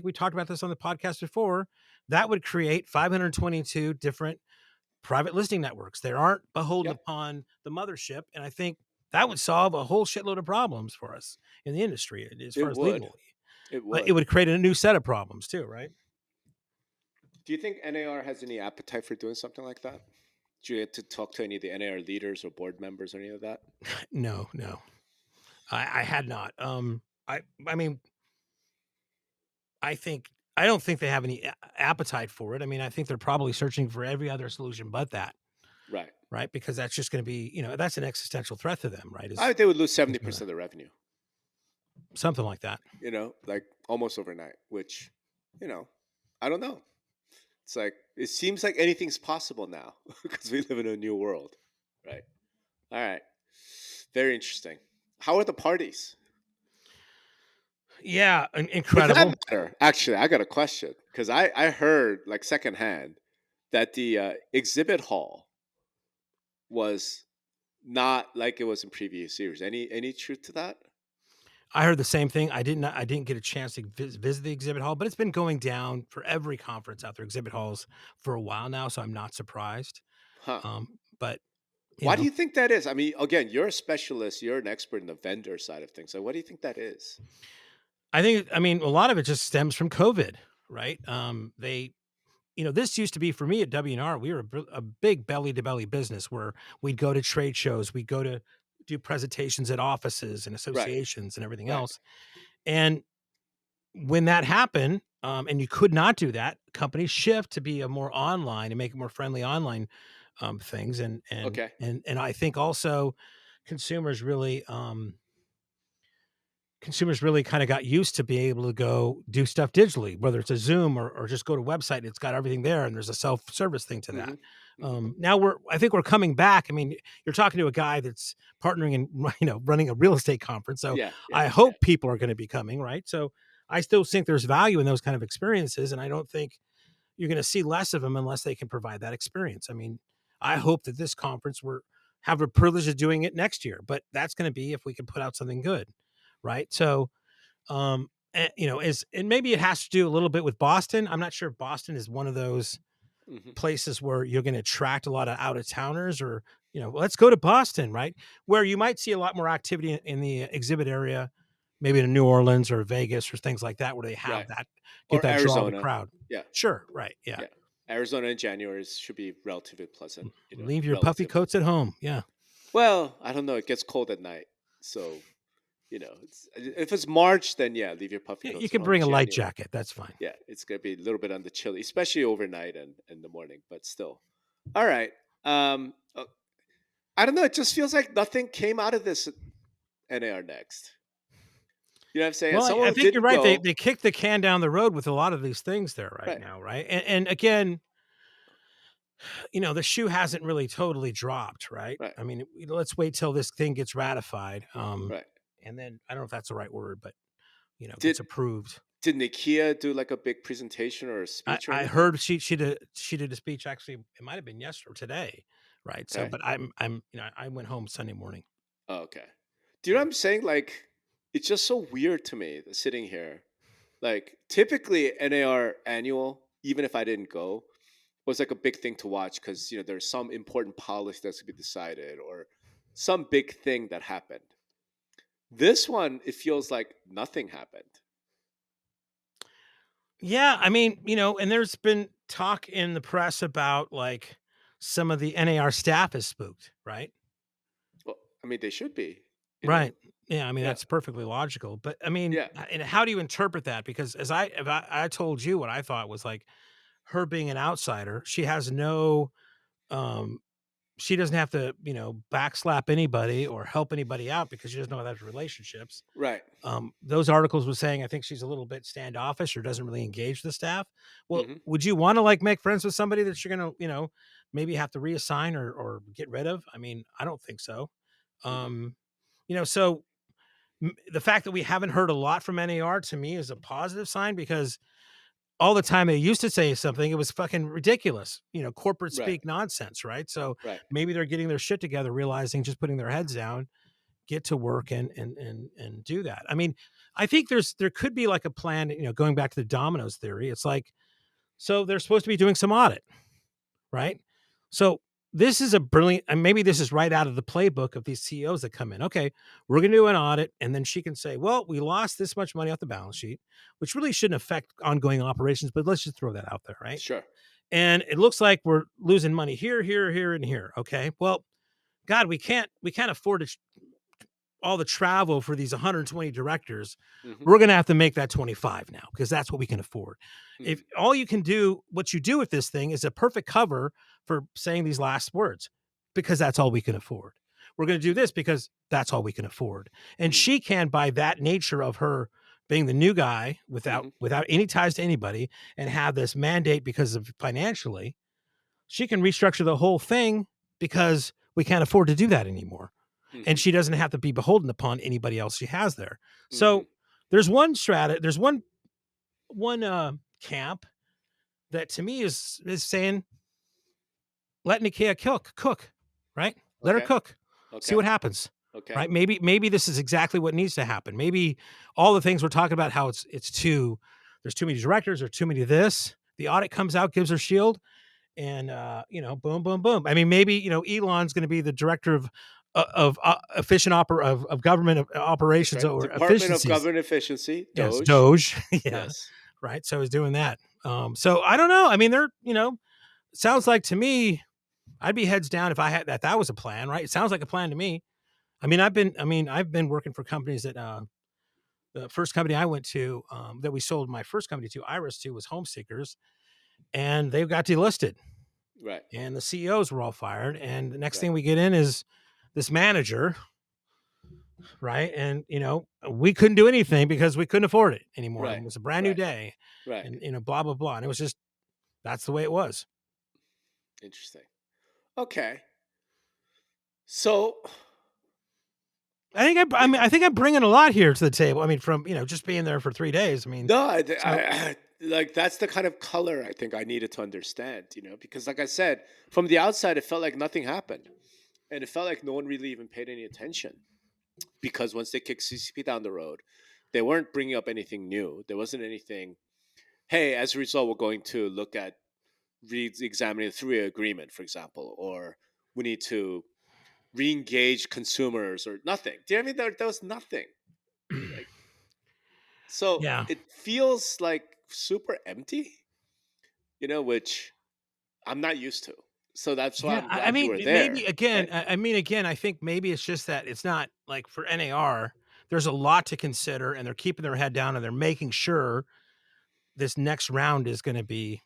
we talked about this on the podcast before, that would create 522 different private listing networks. They aren't beholden upon the mothership. And I think that would solve a whole shitload of problems for us in the industry as far as legally. It would. It would create a new set of problems too, right? Do you think NAR has any appetite for doing something like that? Did you get to talk to any of the NAR leaders or board members or any of that? No. I had not. I mean, I don't think they have any appetite for it. I mean, I think they're probably searching for every other solution but that. Right. Because that's just going to be, that's an existential threat to them, right? I think they would lose 70% of their revenue. Something like that. Like almost overnight, which, I don't know. It's like, it seems like anything's possible now because we live in a new world. Right. All right. Very interesting. How are the parties? Yeah, incredible. Actually, I got a question because I heard like secondhand that the exhibit hall was not like it was in previous years. Any truth to that? I heard the same thing. I didn't get a chance to visit the exhibit hall, but it's been going down for every conference out there, exhibit halls, for a while now, so I'm not surprised. But why do you think that is? I mean, again, you're a specialist, you're an expert in the vendor side of things. So what do you think that is? I mean, a lot of it just stems from COVID, right? this used to be for me at W&R, we were a big belly to belly business where we'd go to trade shows, we'd go to do presentations at offices and Right. associations and everything Right. else. And when that happened, and you could not do that, companies shift to be a more online and make it more friendly online things. And Okay. I think also consumers really kind of got used to being able to go do stuff digitally, whether it's a Zoom or just go to a website. It's got everything there, and there's a self-service thing to that. Now I think we're coming back. I mean, you're talking to a guy that's partnering and running a real estate conference. So I hope people are going to be coming, right? So I still think there's value in those kind of experiences, and I don't think you're going to see less of them unless they can provide that experience. I mean, I hope that this conference have a privilege of doing it next year, but that's going to be if we can put out something good. Right. So, and maybe it has to do a little bit with Boston. I'm not sure if Boston is one of those places where you're going to attract a lot of out of towners or, let's go to Boston, right? Where you might see a lot more activity in the exhibit area, maybe in New Orleans or Vegas or things like that, where they have that, or that Arizona. Draw the crowd. Yeah. Sure. Right. Yeah. Arizona in January should be relatively pleasant. Leave your puffy coats at home. Yeah. Well, I don't know. It gets cold at night. So, if it's March, then leave your puffy coats. You can bring a light jacket. That's fine. Yeah. It's going to be a little bit on the chilly, especially overnight and in the morning, but still. All right. I don't know. It just feels like nothing came out of this NAR Next. You know what I'm saying? Well, I think you're right. They kicked the can down the road with a lot of these things there right now, right? And again, the shoe hasn't really totally dropped, right? I mean, let's wait till this thing gets ratified. And then I don't know if that's the right word, but it's approved. Did Nikia do like a big presentation or a speech? I heard she did a speech. Actually, it might have been yesterday or today, right? Okay. So, but I went home Sunday morning. Oh, okay. Do you know what I'm saying? Like, it's just so weird to me sitting here. Like, typically NAR annual, even if I didn't go, was like a big thing to watch because there's some important policy that's to be decided or some big thing that happened. This one, it feels like nothing happened. Yeah, I mean, and there's been talk in the press about like some of the NAR staff is spooked, right? Well, I mean, they should be. Right. Yeah, I mean, that's perfectly logical. But I mean, and how do you interpret that? Because if I told you what I thought was like her being an outsider, she has no she doesn't have to, backslap anybody or help anybody out because she doesn't know how that's relationships. Right. Those articles were saying, I think she's a little bit standoffish or doesn't really engage the staff. Well, would you want to like make friends with somebody that you're going to, maybe have to reassign or get rid of? I mean, I don't think so. So the fact that we haven't heard a lot from NAR to me is a positive sign because all the time they used to say something, it was fucking ridiculous, corporate speak nonsense, right? So maybe they're getting their shit together, realizing just putting their heads down, get to work and do that. I mean, I think there could be like a plan, going back to the dominoes theory. It's like, so they're supposed to be doing some audit, right? So this is a brilliant, and maybe this is right out of the playbook of these CEOs that come in. Okay, we're going to do an audit. And then she can say, well, we lost this much money off the balance sheet, which really shouldn't affect ongoing operations, but let's just throw that out there, right? Sure. And it looks like we're losing money here, and here. Okay. Well, God, we can't afford all the travel for these 120 directors. We're going to have to make that 25 now because that's what we can afford. If all you can do, what you do with this thing is a perfect cover for saying these last words, because that's all we can afford. We're going to do this because that's all we can afford. And she can, by that nature of her being the new guy without any ties to anybody and have this mandate because of financially, she can restructure the whole thing because we can't afford to do that anymore. And she doesn't have to be beholden upon anybody else she has there. So there's one there's one camp that to me is saying, let Nikia cook, right? Let her cook. See what happens. Okay. Right? Maybe this is exactly what needs to happen. Maybe all the things we're talking about, how there's too many directors or too many of this. The audit comes out, gives her shield, and boom, boom, boom. I mean, maybe Elon's going to be the director of efficient of government operations or Department efficiencies. of Government Efficiency, Doge. Yes, Doge. Yeah. Yes. right? So I was doing that. So I don't know. I mean, they're, sounds like to me, I'd be heads down if I had that. That was a plan, right? It sounds like a plan to me. I've been working for companies that, the first company I went to, that we sold my first company to, Iris to, was Home Seekers, and they got delisted. Right. And the CEOs were all fired. And the next Right. thing we get in is this manager, right? And we couldn't do anything because we couldn't afford it anymore. Right. It was a brand new Right. day, Right. and blah blah blah. And it was just that's the way it was. Interesting. Okay. So I think I'm bringing a lot here to the table. I mean, from just being there for 3 days. I mean, no, I like that's the kind of color I think I needed to understand. Because like I said, from the outside, it felt like nothing happened, and it felt like no one really even paid any attention. Because once they kicked CCP down the road, they weren't bringing up anything new. There wasn't anything. Hey, as a result, we're going to look at re-examining the three-year agreement, for example, or we need to re-engage consumers, or nothing. Do you know what I mean? There was nothing. Like, so yeah, it feels like super empty, which I'm not used to. So that's why yeah. I'm I glad you mean, were maybe there. again. Right? Again, I think maybe it's just that it's not like for NAR. There's a lot to consider, and they're keeping their head down, and they're making sure this next round is going to be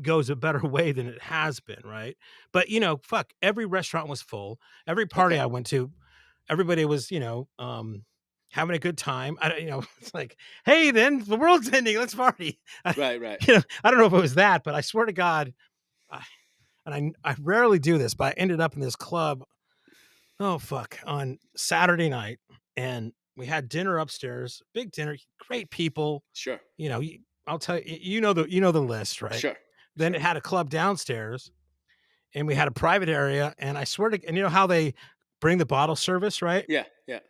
goes a better way than it has been, right? But fuck, every restaurant was full. Every party Okay. I went to, everybody was, having a good time. It's like, hey, then the world's ending. Let's party. Right. Right. I don't know if it was that, but I swear to God, I rarely do this, but I ended up in this club. Oh fuck, on Saturday night, and we had dinner upstairs, big dinner, great people. Sure. I'll tell you, the list, right? Sure. Then Sure. it had a club downstairs, and we had a private area. And I swear to, and how they bring the bottle service, right? Yeah. Yeah.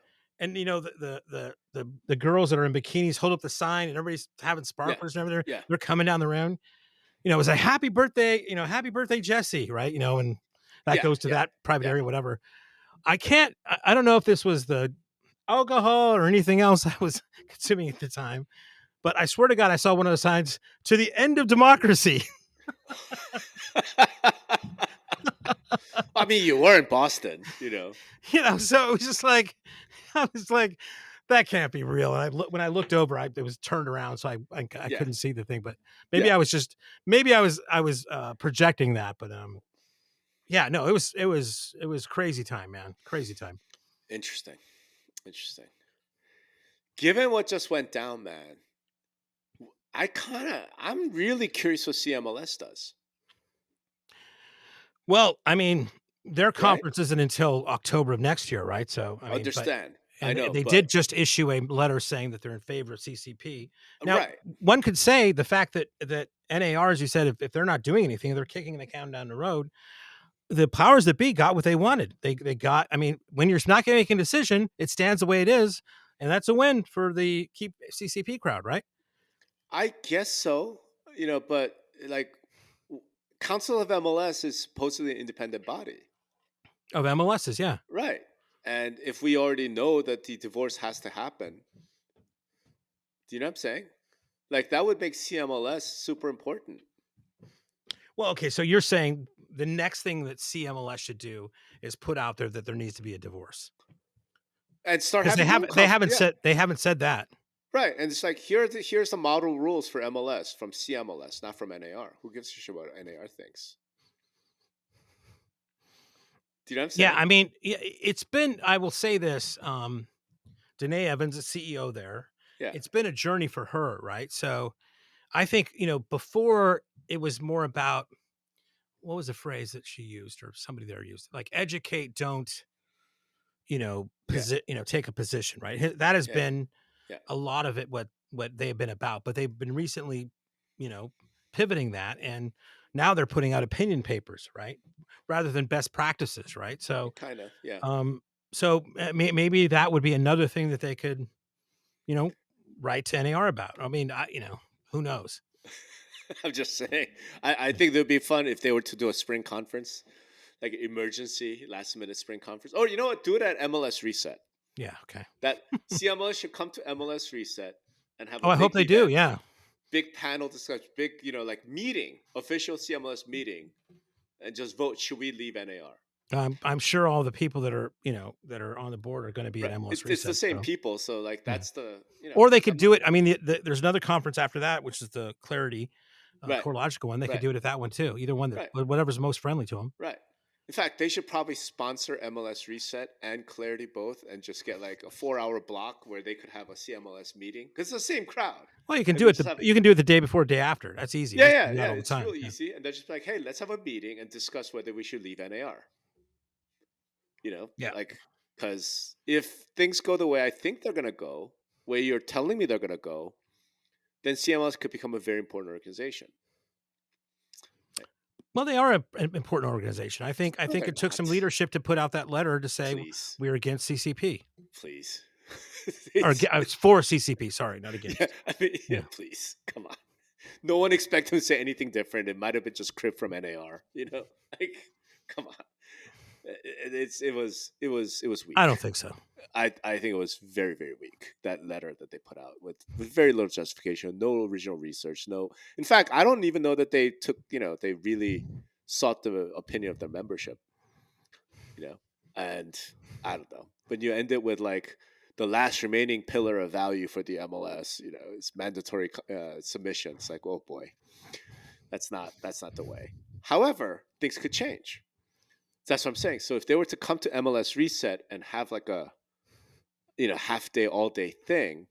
And the girls that are in bikinis hold up the sign, and everybody's having Yeah. sparklers and everything. Yeah. They're coming down the round. It was a happy birthday, happy birthday, Jesse, right? And that Yeah. goes to Yeah. that private Yeah. area, whatever. I don't know if this was the alcohol or anything else I was consuming at the time, but I swear to God, I saw one of the signs to the end of democracy. I mean, you were in Boston, So it was just like, I was like, that can't be real. And when I looked over, it was turned around, so I Yeah. couldn't see the thing. But Yeah. maybe I was projecting that. But yeah, no, it was crazy time, man, crazy time. Interesting. Interesting. Given what just went down, man, I'm really curious what CMLS does. Well, I mean, their Right? conference isn't until October of next year, right? So I mean, Understand. I and know, they but did just issue a letter saying that they're in favor of CCP. Now, right. one could say the fact that NAR, as you said, if they're not doing anything, they're kicking the can down the road. The powers that be got what they wanted. They got. I mean, when you're not going to make a decision, it stands the way it is, and that's a win for the keep CCP crowd, right? I guess so, but like Council of MLS is supposedly an independent body. Of MLSs, yeah. Right. And if we already know that the divorce has to happen, do you know what I'm saying? Like that would make CMLS super important. Well, okay, so you're saying the next thing that CMLS should do is put out there that there needs to be a divorce. And start Because having they haven't said that. Right. And it's like here's the model rules for MLS from CMLS, not from NAR. Who gives a shit what NAR thinks? Do you know what I'm saying? Yeah, I mean, it's been, I will say this, Danae Evans, the CEO there, Yeah. it's been a journey for her, right? So I think, before it was more about, what was the phrase that she used or somebody there used? Like educate, don't, take a position, right? That has Yeah. been Yeah. a lot of it, what they've been about, but they've been recently, pivoting that, and now they're putting out opinion papers, right? Rather than best practices, right? So, Kind of. Yeah. Maybe that would be another thing that they could, write to NAR about. I mean, who knows? I'm just saying. I think it would be fun if they were to do a spring conference, like emergency last minute spring conference. Or you know what? Do it at MLS Reset. Yeah. Okay. That CMLS should come to MLS Reset and have Oh, a I hope big they do. event. Yeah. big panel discussion, big, like meeting, official CMLS meeting, and just vote, should we leave NAR? I'm sure all the people that are, that are on the board are going to be at MLS It's the Reset. same people. So like, that's the, or they could do it. I mean, there's another conference after that, which is the Clarity CoreLogical one. They could do it at that one too. Either one, whatever's most friendly to them. Right. In fact, they should probably sponsor MLS Reset and Clarity both, and just get like a 4-hour block where they could have a CMLS meeting, because it's the same crowd. Well, you can do it. You can do it the day before, day after. That's easy. Yeah. It's really easy, and they're just like, hey, let's have a meeting and discuss whether we should leave NAR. Like, because if things go the way I think they're gonna go, where you're telling me they're gonna go, then CMLS could become a very important organization. Well, they are an important organization. I think it took some leadership to put out that letter to say we're against CCP. Please. Or it's for CCP. Sorry, not against. Please, come on. No one expected them to say anything different. It might have been just crib from NAR. Like, come on. It was weak. I don't think so. I think it was very, very weak, that letter that they put out with very little justification, no original research, no. In fact, I don't even know that they took, they really sought the opinion of their membership, and I don't know. But you end it with like the last remaining pillar of value for the MLS, it's mandatory submission. It's like, oh boy, that's not the way. However, things could change. That's what I'm saying. So if they were to come to MLS Reset and have like a, half day, all day thing,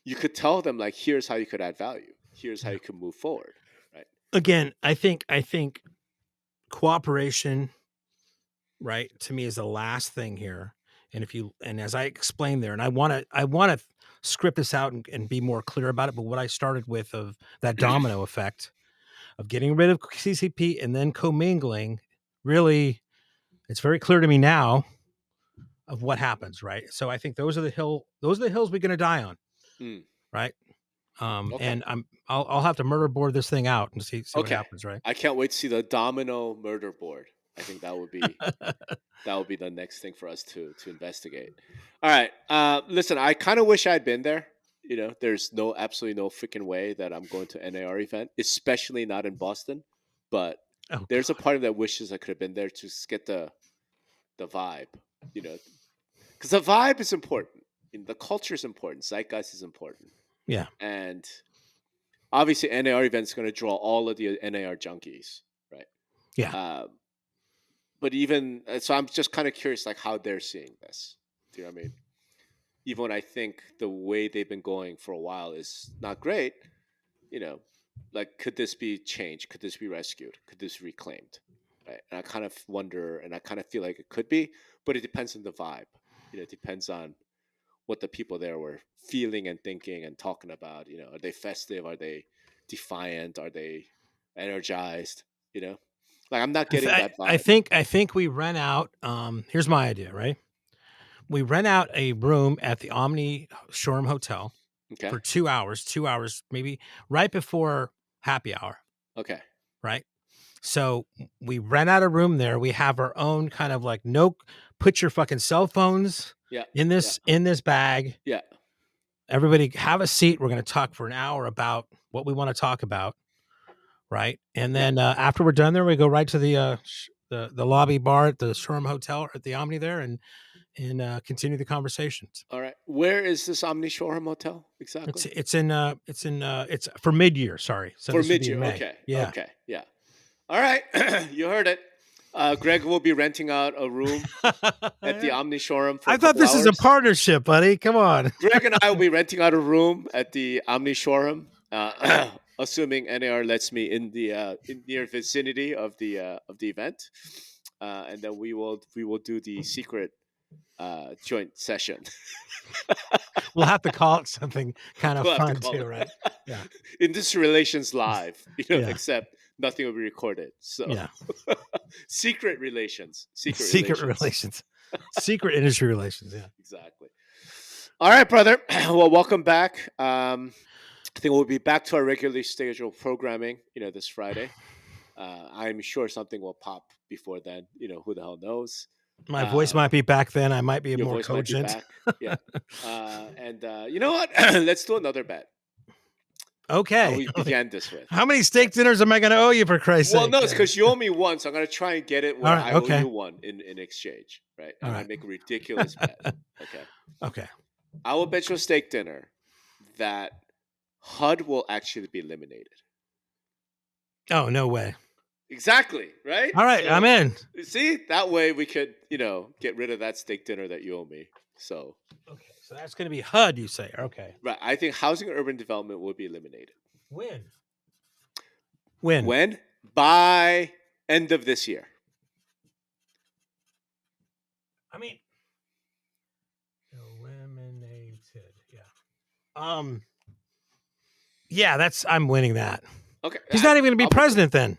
you could tell them like, here's how you could add value. Here's how you can move forward. Right. Again, I think cooperation, right, to me is the last thing here. And as I explained there, and I want to script this out and be more clear about it. But what I started with of that domino effect of getting rid of CCP and then co-mingling, really, it's very clear to me now of what happens, right? So I think those are the hills we're going to die on, right? And I'll have to murder board this thing out and see what happens, right? I can't wait to see the domino murder board. I think that would be the next thing for us to investigate. All right, listen, I kind of wish I'd been there. There's absolutely no freaking way that I'm going to NAR event, especially not in Boston. But there's a part of that wishes I could have been there to get the vibe, because the vibe is important. The culture is important. Zeitgeist is important. Yeah. And obviously NAR event is going to draw all of the NAR junkies, right? Yeah. But even so, I'm just kind of curious, like how they're seeing this. Do you know what I mean? Even when I think the way they've been going for a while is not great, like, could this be changed? Could this be rescued? Could this be reclaimed? Right? And I kind of wonder, and I kind of feel like it could be, but it depends on the vibe. It depends on what the people there were feeling and thinking and talking about. Are they festive? Are they defiant? Are they energized? Like, I'm not getting that vibe. I think we rent out. Here's my idea, right? We rent out a room at the Omni Shoreham Hotel for 2 hours, maybe right before happy hour. Okay. Right. So we rent out a room there. We have our own kind of like, put your fucking cell phones in this bag. Yeah. Everybody have a seat. We're going to talk for an hour about what we want to talk about. Right. And then after we're done there, we go right to the lobby bar at the Shoreham Hotel or at the Omni there and continue the conversations. All right. Where is this Omni Shoreham Hotel exactly? It's for mid-year. Sorry. So for mid-year. Okay. Yeah. Okay. Yeah. All right. You heard it. Greg will be renting out a room at the Omni Shoreham. I thought this is a partnership, buddy. Come on. Greg and I will be renting out a room at the Omni Shoreham, assuming NAR lets me in the near vicinity of the event, and then we will do the secret joint session. We'll have to call it something kind of fun too, right? Yeah. Industry Relations Live, except nothing will be recorded. So yeah. Secret relations. Secret relations. Secret industry relations. Yeah. Exactly. All right, brother. Well, welcome back. I think we'll be back to our regularly scheduled programming, this Friday. I'm sure something will pop before then. Who the hell knows? My voice might be back then. I might be more cogent. Yeah. And you know what? Let's do another bet. Okay. We began this with. How many steak dinners am I going to owe you, for Christ's sake? Well, no, it's because you owe me one, so I'm going to try and get it where I owe you one in exchange, right? I'm going to make a ridiculous bet. Okay. Okay. I will bet you a steak dinner that HUD will actually be eliminated. Oh, no way. Exactly, right? All right, so, I'm in. See, that way we could, get rid of that steak dinner that you owe me. So. Okay, so that's going to be HUD, you say? Okay. Right. I think housing and urban development will be eliminated. When? When? By end of this year. I mean, eliminated. Yeah. Yeah, I'm winning that. Okay. He's not even going to be president then.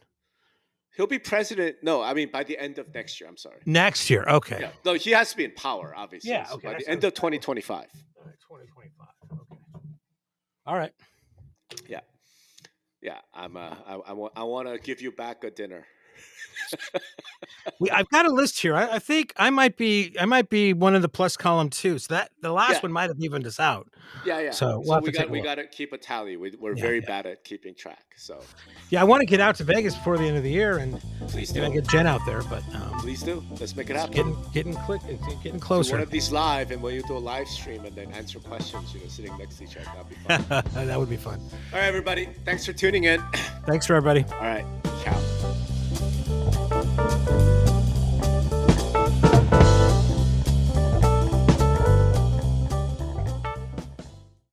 He'll be president. No, I mean by the end of next year. I'm sorry. Next year. Okay. Yeah. No, he has to be in power, obviously. Yeah. So okay. by the end of 2025. 2025. Okay. All right. Yeah. Yeah. I want to give you back a dinner. I've got a list here. I think I might be one of the plus column too. So that the last one might have evened us out. Yeah. So we got to keep a tally. We're very bad at keeping track. So yeah, I want to get out to Vegas before the end of the year and please do. Get Jen out there. But please do. Let's make it happen. Getting closer. Do one of these live, and when you do a live stream and then answer questions, sitting next to each other, that'd be fun. That would be fun. All right, everybody. Thanks for tuning in. Thanks for everybody. All right.